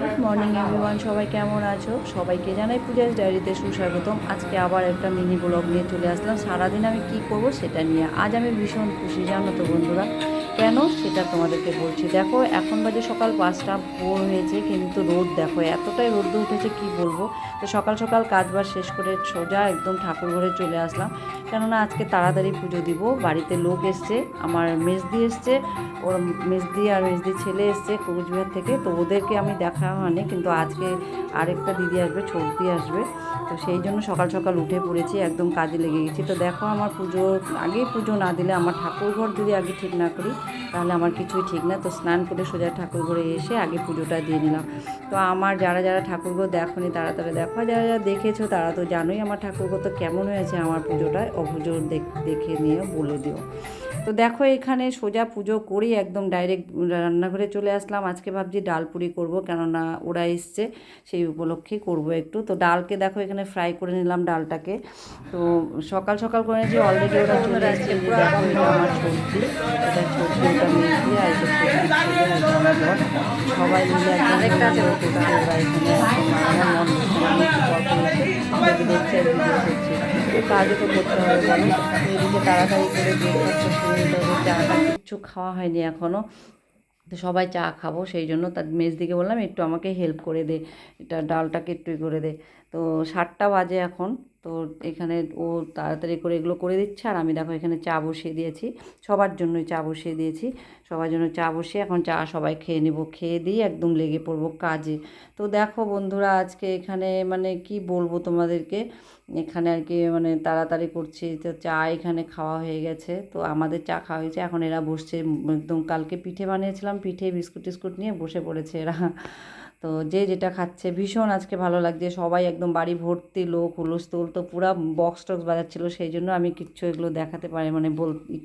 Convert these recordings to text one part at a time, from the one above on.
Good morning everyone, সবাই কেমন আছো? সবাইকে জানাই পূজাস ডায়েরিতে সুস্বাগতম। আজকে আবার একটা মিনি ব্লগ নিয়ে চলে আসলাম। সারাদিন আমি কি করব সেটা নিয়ে। আজ আমি ভীষণ খুশি, জানো তো বন্ধুরা। কেন সেটা তোমাদেরকে বলছি। দেখো এখন বাজে সকাল 5টা, ভোর হয়েছে, কিন্তু রোদ দেখো এতটাই রোদ উঠেছে কি বলবো। তো সকাল সকাল কাজবাজ শেষ করে সোজা একদম ঠাকুর ঘরে চলে আসলাম, কেননা আজকে তাড়াতাড়ি পুজো দিব। বাড়িতে লোক এসছে, আমার মেজদি এসছে, ওর মেজদি আর মেজদি ছেলে এসছে কোচবিহার থেকে। তো ওদেরকে আমি দেখা হয়নি, কিন্তু আজকে আরেকটা দিদি আসবে, ছোটদি আসবে। তো সেই জন্য সকাল সকাল উঠে পড়েছি, একদম কাজে লেগে গেছি। তো দেখো আমার পুজোর আগেই পুজো না দিলে, আমার ঠাকুর ঘর যদি আগে ঠিক না করি তাহলে আমার কিছুই ঠিক না। তো স্নান করে সোজা ঠাকুর ঘরে এসে আগে পুজোটা দিয়ে নিলাম। তো আমার যারা যারা ঠাকুরঘর দেখোনি তারা তারা দেখো, যারা যারা দেখেছো তারা তো জানোই আমার ঠাকুরঘর তো কেমন হয়েছে। আমার পুজোটায় ও পুজো দেখে নিয়ে বলে দিও। তো দেখো এখানে সোজা পুজো করেই একদম ডাইরেক্ট রান্নাঘরে চলে আসলাম। আজকে ভাবছি ডাল পুরি করবো, কেননা ওরা এসছে, সেই উপলক্ষে করব একটু। তো ডালকে দেখো এখানে ফ্রাই করে নিলাম ডালটাকে। তো সকাল সকাল করে নিয়েছি, অলরেডি ওরা চলে আসছে। দেখো এটা আমার সবজি, এটা সবজি, ওটা মেথি, আর এটা সবজি ছেলে, আর এটা আমার বর। সবাই মিলে একদম করছে ওরা এখানে। আমার মন আমি একটু গল্প দেখছি আর ভিডিও করছি। তো কাজও তো করতে হবে বলো। তো এদিকে তাড়াতাড়ি করে ব্রেকফাস্টটা শুরু হতে হবে। চাটা কিচ্ছু খাওয়া হয়নি এখনও। তো সবাই চা খাবো, সেই জন্য তার মেজদিকে বললাম একটু আমাকে হেল্প করে দে, এটা ডালটাকে একটু করে দে। তো 7টা বাজে এখন। তো এখানে ও তাড়াতাড়ি করে এগুলো করে দিচ্ছে, আর আমি দেখো এখানে চা বসিয়ে দিয়েছি। সবার জন্যই চা বসিয়ে দিয়েছি, সবার জন্য চা বসিয়ে এখন চা সবাই খেয়ে নেবো। খেয়ে দিয়ে একদম লেগে পড়বো কাজে। তো দেখো বন্ধুরা, আজকে এখানে মানে কি বলবো তোমাদেরকে, এখানে আর কি মানে তাড়াতাড়ি করছি। তো চা এখানে খাওয়া হয়ে গেছে, তো আমাদের চা খাওয়া হয়েছে, এখন এরা বসছে। একদম কালকে পিঠে বানিয়েছিলাম, পিঠে বিস্কুট টিস্কুট নিয়ে বসে পড়েছে এরা। তো যে যেটা খাচ্ছে, ভীষণ আজকে ভালো লাগছে। সবাই একদম বাড়ি ভর্তি লোক, হুলস্থুল, তো পুরা বক্স টক্স বাজাচ্ছিলো, সেই জন্য আমি কিচ্ছু এগুলো দেখাতে পারি মানে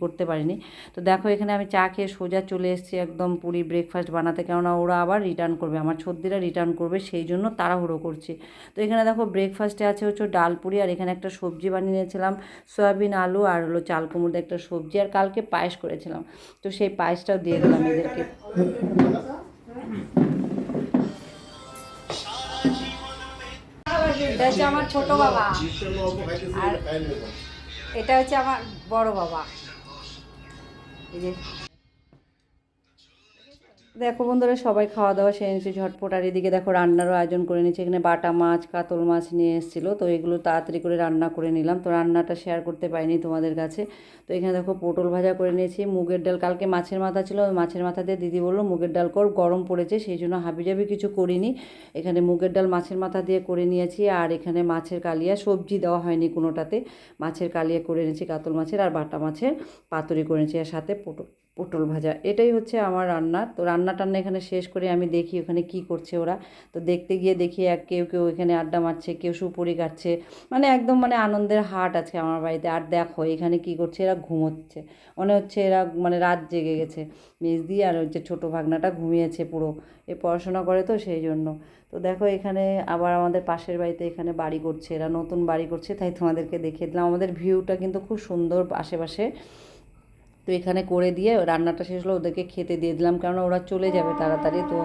করতে পারিনি। তো দেখো এখানে আমি চা খেয়ে সোজা চলে এসেছি একদম পুরি ব্রেকফাস্ট বানাতে, কেননা ওরা আবার রিটার্ন করবে, আমার ছোটদিরা রিটার্ন করবে, সেই জন্য তাড়াহুড়ো করছি। তো এখানে দেখো ব্রেকফাস্টে আছে হচ্ছে ডাল পুরি, আর এখানে একটা সবজি বানিয়ে নিয়েছিলাম, সয়াবিন আলু আর হলো চাল কুমড়োর একটা সবজি, আর কালকে পায়েস করেছিলাম। তো সেই পায়েসটাও দিয়ে দিলাম এদেরকে। এটা হচ্ছে আমার ছোট বাবা, আর এটা হচ্ছে আমার বড় বাবা। এই যে দেখো বন্ধুরা, সবাই খাওয়া দাওয়া সেরে নিচ্ছে ঝটপট। আর এদিকে দেখো রান্নারও আয়োজন করে নিচ্ছে। এখানে বাটা মাছ, কাতল মাছ নিয়ে এসেছিলো, তো এগুলো তাড়াতাড়ি করে রান্না করে নিলাম। তো রান্নাটা শেয়ার করতে পারিনি তোমাদের কাছে। তো এখানে দেখো পটল ভাজা করে নিয়েছি, মুগের ডাল, কালকে মাছের মাথা ছিল, মাছের মাথা দিয়ে দিদি বললো মুগের ডাল কর, গরম পড়েছে সেই জন্য হাবিজাবি কিছু করিনি। এখানে মুগের ডাল মাছের মাথা দিয়ে করে নিয়েছি, আর এখানে মাছের কালিয়া, সবজি দেওয়া হয়নি কোনোটাতে, মাছের কালিয়া করে নিয়েছি, কাতল মাছের আর বাটা মাছের পাতুরি করে নিয়েছি, আর সাথে পটল ভাজা। এটাই হচ্ছে আমার রান্না। তো রান্না টান্না এখানে শেষ করে আমি দেখি ওখানে কি করছে ওরা। তো দেখতে গিয়ে দেখি কেউ কেউ এখানে আড্ডা মারছে, কেউ সুপুরি কাটছে, মানে একদম মানে আনন্দের হাট আছে আমার বাড়িতে। আর দেখো এখানে কি করছে, এরা ঘুমোচ্ছে, মনে হচ্ছে এরা মানে রাত জেগে গেছে। মেজদি আর হচ্ছে ছোটো ভাগনাটা ঘুমিয়েছে পুরো, এ পড়াশোনা করে তো সেই জন্য। তো দেখো এখানে আবার আমাদের পাশের বাড়িতে এখানে বাড়ি করছে, এরা নতুন বাড়ি করছে, তাই তোমাদেরকে দেখিয়ে দিলাম। আমাদের ভিউটা কিন্তু খুব সুন্দর আশেপাশে। তো এখানে করে দিয়ে রান্নাটা শেষ হলো, ওদেরকে খেতে দিয়ে দিলাম, কারণ ওরা চলে যাবে তাড়াতাড়ি। তো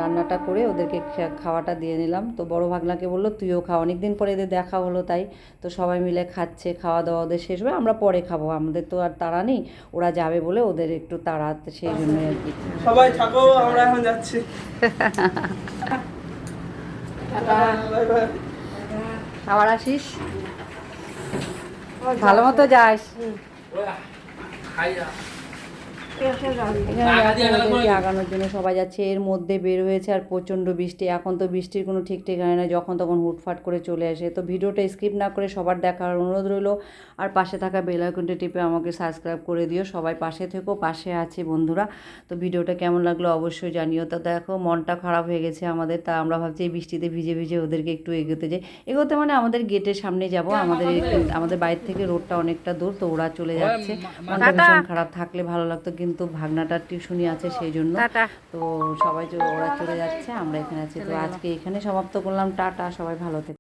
রান্নাটা করে ওদেরকে খাওয়াটা দিয়ে নিলাম। তো বড় ভাগনাকে বললো তুইও খাও, অনেক দিন পরে এদের দেখা হলো তাই। তো সবাই মিলে খাচ্ছে, খাওয়া দাওয়া ওদের শেষ হবে, আমরা পরে খাবো, আমাদের তো আর তাড়া নেই, ওরা যাবে বলে ওদের একটু তাড়া, সেই জন্যই আর কি। সবাই থাকো, আমরা এখন যাচ্ছি। আবার আসিস, ভালো মতো যাস। এখানে আগানোর জন্য সবাই যাচ্ছে, এর মধ্যে বের হয়েছে, আর প্রচণ্ড বৃষ্টি। এখন তো বৃষ্টির কোনো ঠিক ঠিকানা নেই, যখন তখন হুটফাট করে চলে আসে। তো ভিডিওটা স্কিপ না করে সবার দেখার অনুরোধ রইলো, আর পাশে থাকা বেল আইকনটি টিপে আমাকে সাবস্ক্রাইব করে দিও। সবাই পাশে থেকো, পাশে আছি বন্ধুরা। তো ভিডিওটা কেমন লাগলো অবশ্যই জানিও। তো দেখো মনটা খারাপ হয়ে গেছে আমাদের, তা আমরা ভাবছি এই বৃষ্টিতে ভিজে ভিজে ওদেরকে একটু এগোতে যাই। এগোতে মানে আমাদের গেটের সামনে যাব, আমাদের বাড়ির থেকে রোডটা অনেকটা দূর, তো ওরা চলে যাচ্ছে। মনটা ভীষণ খারাপ, থাকলে ভালো লাগতো, কিন্তু ভাগনাটার টিউশনি আছে সেই জন্য। তো সবাই ওরা চলে যাচ্ছে, আমরা এখানে আছি। তো আজকে এখানে সমাপ্ত করলাম, টাটা, সবাই ভালো থেকো।